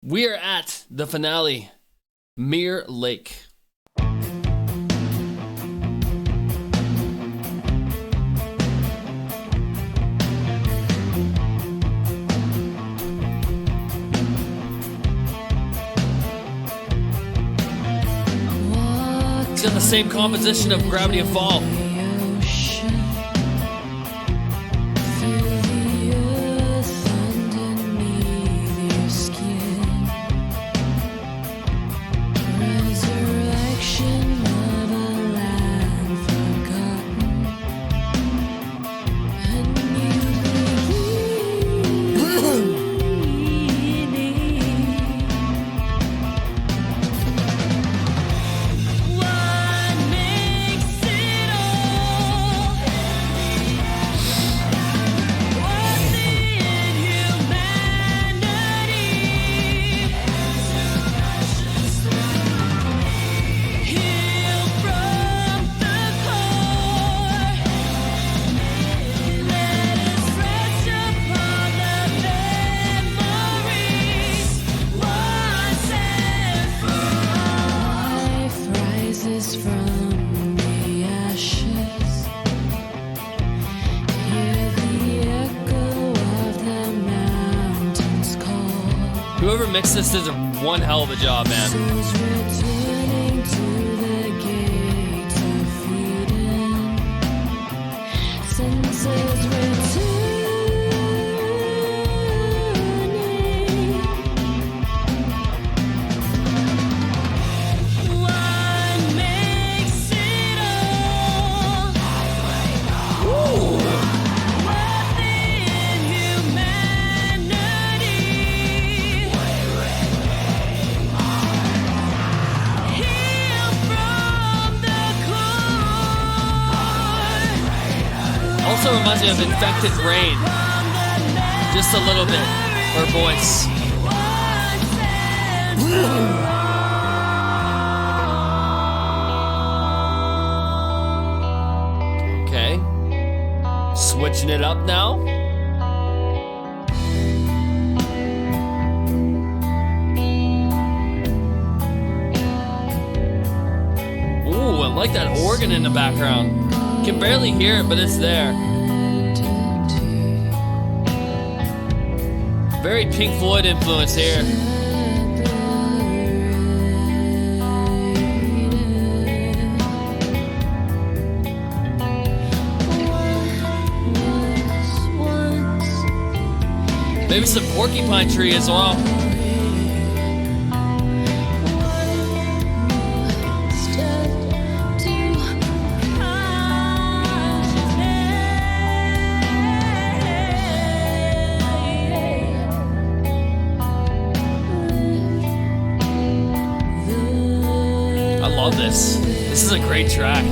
We are at the finale, Mirror Lake. It's got the same composition of Gravity and Fall. Whoever mixed this did one hell of a job, man. Also reminds me of Infected Rain. Just a little bit. Her voice. Okay. Switching it up now. Ooh, I like that organ in the background. Can barely hear it, but it's there. Very Pink Floyd influence here. Maybe some Porcupine Tree as well. This is a great track.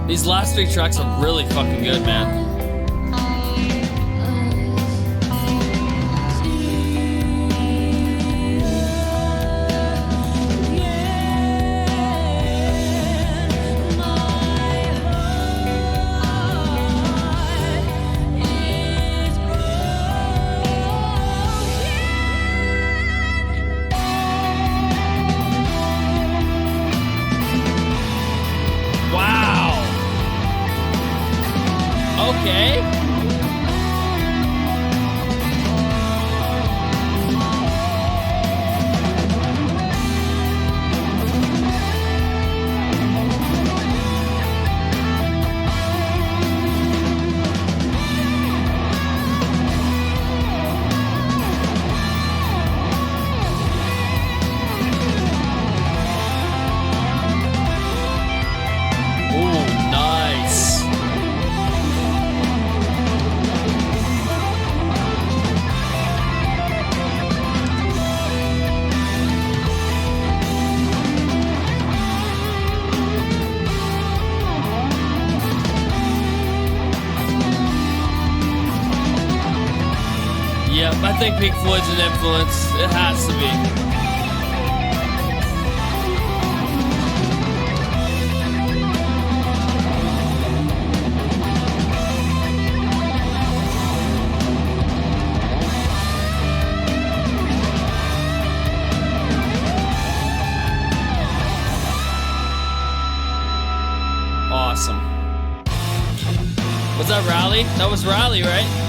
These last 3 tracks are really fucking good, man. Okay. Yep, I think Pink Floyd's an influence. It has to be. that Riley? That was Riley, right?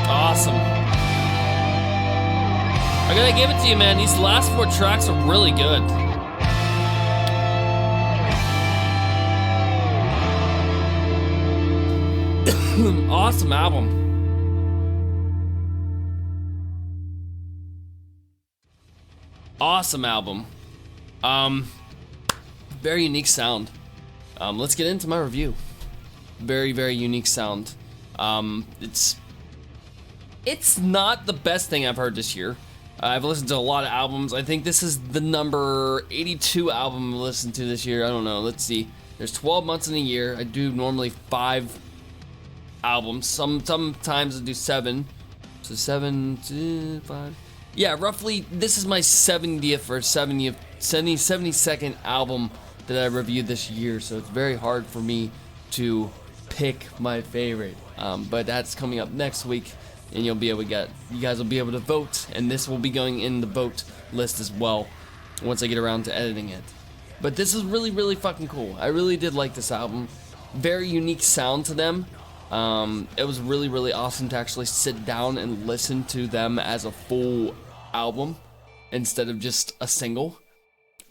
Awesome. I gotta give it to you, man. These last 4 tracks are really good. Awesome album. Awesome album. Very unique sound. Let's get into my review. Very, very unique sound. It's not the best thing I've heard this year. I've listened to a lot of albums. I think this is the number 82 album I've listened to this year. I don't know. Let's see. There's 12 months in a year. I do normally 5 albums. Sometimes I do 7. So 7, 5. Yeah, roughly. This is my 70th or 72nd album that I reviewed this year. So it's very hard for me to pick my favorite. But that's coming up next week. And you guys will be able to vote, and this will be going in the vote list as well once I get around to editing it. But this is really, really fucking cool. I really did like this album. Very unique sound to them. It was really, really awesome to actually sit down and listen to them as a full album instead of just a single.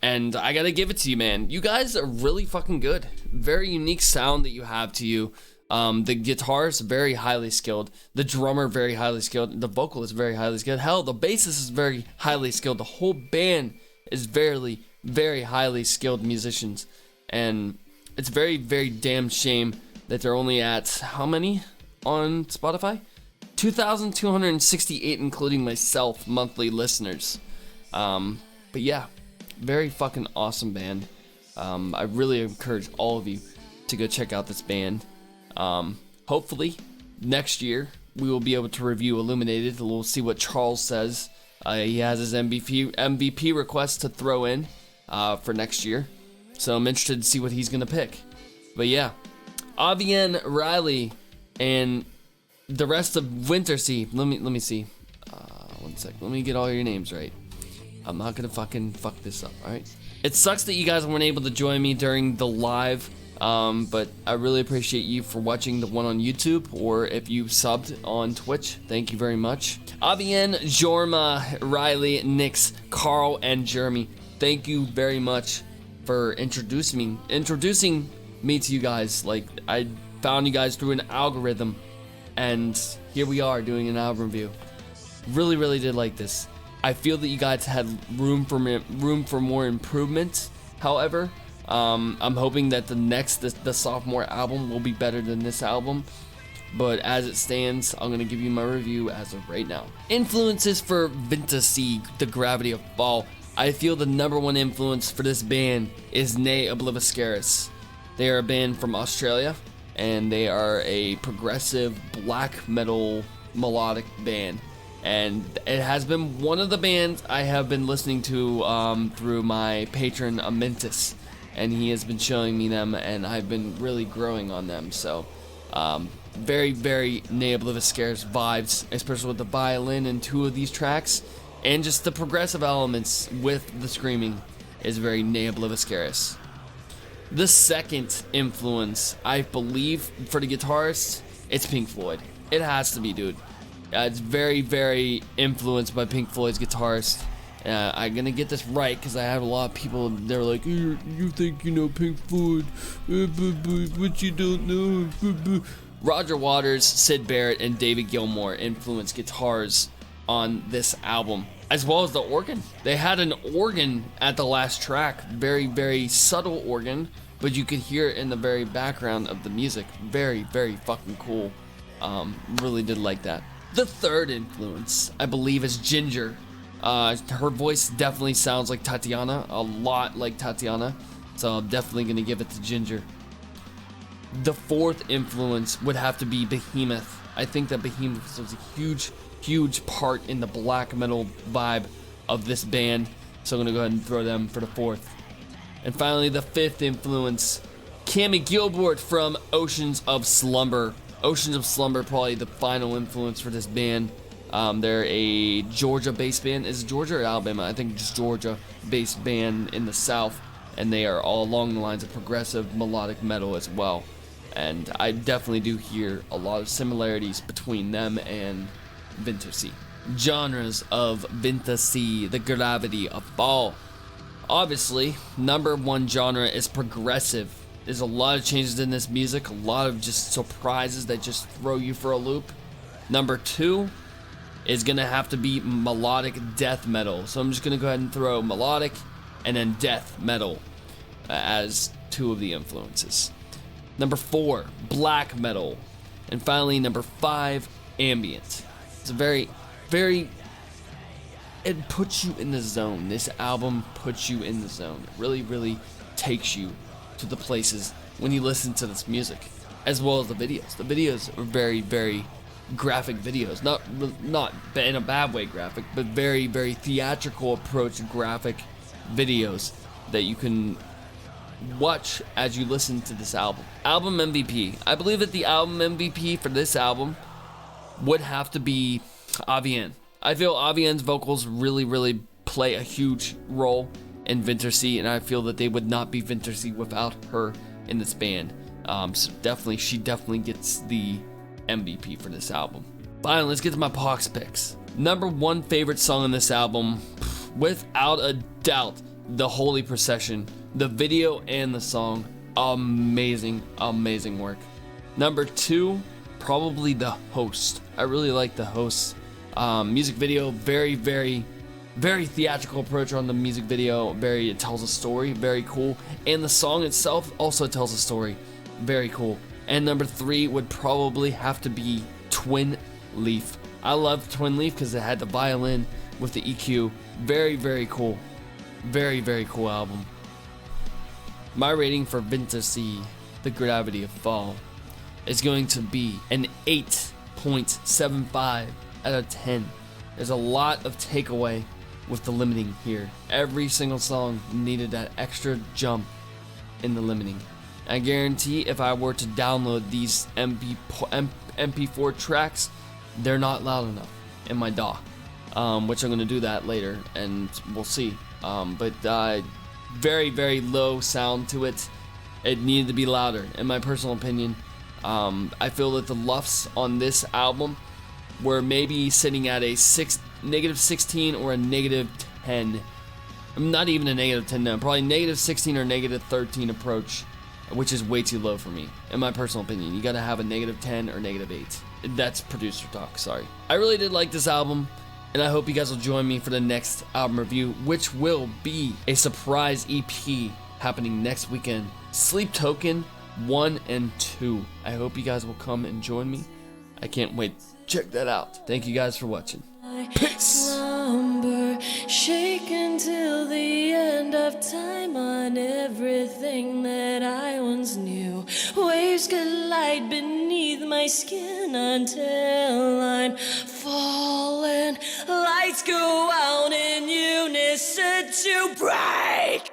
And I gotta give it to you, man. You guys are really fucking good. Very unique sound that you have to you. The guitarist very highly skilled. The drummer very highly skilled. The vocalist very highly skilled. Hell, the bassist is very highly skilled. The whole band is very, very highly skilled musicians. And it's very, very damn shame that they're only at how many on Spotify? 2,268, including myself, monthly listeners. But yeah, very fucking awesome band. I really encourage all of you to go check out this band. Hopefully next year we will be able to review Illuminated. We'll see what Charles says. He has his MVP request to throw in for next year, so I'm interested to see what he's gonna pick. But yeah, Avian, Riley, and the rest of Vintersea. Let me see. 1 sec. Let me get all your names right. I'm not gonna fucking fuck this up. All right. It sucks that you guys weren't able to join me during the live. But I really appreciate you for watching the one on YouTube, or if you subbed on Twitch, thank you very much. Avian, Jorma, Riley, Nix, Carl, and Jeremy, thank you very much for introducing me to you guys. Like, I found you guys through an algorithm, and here we are doing an album review. Really, really did like this. I feel that you guys had room for more improvement, however. I'm hoping that the sophomore album will be better than this album, but as it stands, I'm gonna give you my review as of right now. Influences for Vintersea, The Gravity of Fall. I feel the number one influence for this band is Ne Obliviscaris. They are a band from Australia, and they are a progressive black metal melodic band. And it has been one of the bands I have been listening to through my patron Amintus, and he has been showing me them, and I've been really growing on them. So Very, very Ne Obliviscaris vibes, especially with the violin in 2 of these tracks, and just the progressive elements with the screaming is very Ne Obliviscaris. The second influence, I believe, for the guitarist, it's Pink Floyd. It has to be, dude. It's very, very influenced by Pink Floyd's guitarist. I'm gonna get this right because I have a lot of people. They're like, you think you know Pink Floyd, but you don't know. Roger Waters, Syd Barrett, and David Gilmour influenced guitars on this album, as well as the organ. They had an organ at the last track, very, very subtle organ, but you could hear it in the very background of the music. Very, very fucking cool. Really did like that. The third influence, I believe, is Ginger. Her voice definitely sounds like Tatiana, a lot like Tatiana, so I'm definitely gonna give it to Ginger. The fourth influence would have to be Behemoth. I think that Behemoth was a huge, huge part in the black metal vibe of this band, so I'm gonna go ahead and throw them for the fourth. And finally, the fifth influence, Cammie Gilbert from Oceans of Slumber. Oceans of Slumber, probably the final influence for this band. They're a Georgia-based band. Is it Georgia or Alabama? I think just Georgia-based band in the South, and they are all along the lines of progressive melodic metal as well. And I definitely do hear a lot of similarities between them and Vintersea. Genres of Vintersea, the gravity of fall. Obviously, number one genre is progressive. There's a lot of changes in this music, a lot of just surprises that just throw you for a loop. Number two is gonna have to be melodic death metal. So I'm just gonna go ahead and throw melodic and then death metal as 2 of the influences. Number 4, black metal. And finally, number 5, ambient. It's a very, very, it puts you in the zone. This album puts you in the zone. It really, really takes you to the places when you listen to this music, as well as the videos. The videos are very, very graphic videos. Not in a bad way graphic, but very, very theatrical approach graphic videos that you can watch as you listen to this album. Album MVP. I believe that the album MVP for this album would have to be Avian. I feel Avian's vocals really, really play a huge role in Vintersea, and I feel that they would not be Vintersea without her in this band. So definitely, she definitely gets the MVP for this album. Finally, let's get to my Pox picks. Number 1 favorite song on this album, without a doubt, The Holy Procession. The video and the song, amazing, amazing work. Number 2, probably The Host. I really like The Host. Music video, very, very, very theatrical approach on the music video. It tells a story, very cool. And the song itself also tells a story, very cool. And number 3 would probably have to be Twin Leaf. I love Twin Leaf because it had the violin with the EQ. Very, very cool. Very, very cool album. My rating for Vintersea, The Gravity of Fall, is going to be an 8.75 out of 10. There's a lot of takeaway with the limiting here. Every single song needed that extra jump in the limiting. I guarantee if I were to download these MP4 tracks, they're not loud enough in my DAW, which I'm going to do that later, and we'll see. But very, very low sound to it. It needed to be louder, in my personal opinion. I feel that the LUFS on this album were maybe sitting at a -16 or a -10. Not even a -10 now, probably -16 or -13 approach, which is way too low for me, in my personal opinion. You gotta have a -10 or -8. That's producer talk, sorry. I really did like this album, and I hope you guys will join me for the next album review, which will be a surprise EP happening next weekend. Sleep Token 1 and 2. I hope you guys will come and join me. I can't wait. Check that out. Thank you guys for watching. Peace. Slumber, shaken till the end of time on everything that I once knew. Waves collide beneath my skin until I'm falling. Lights go out in unison to break.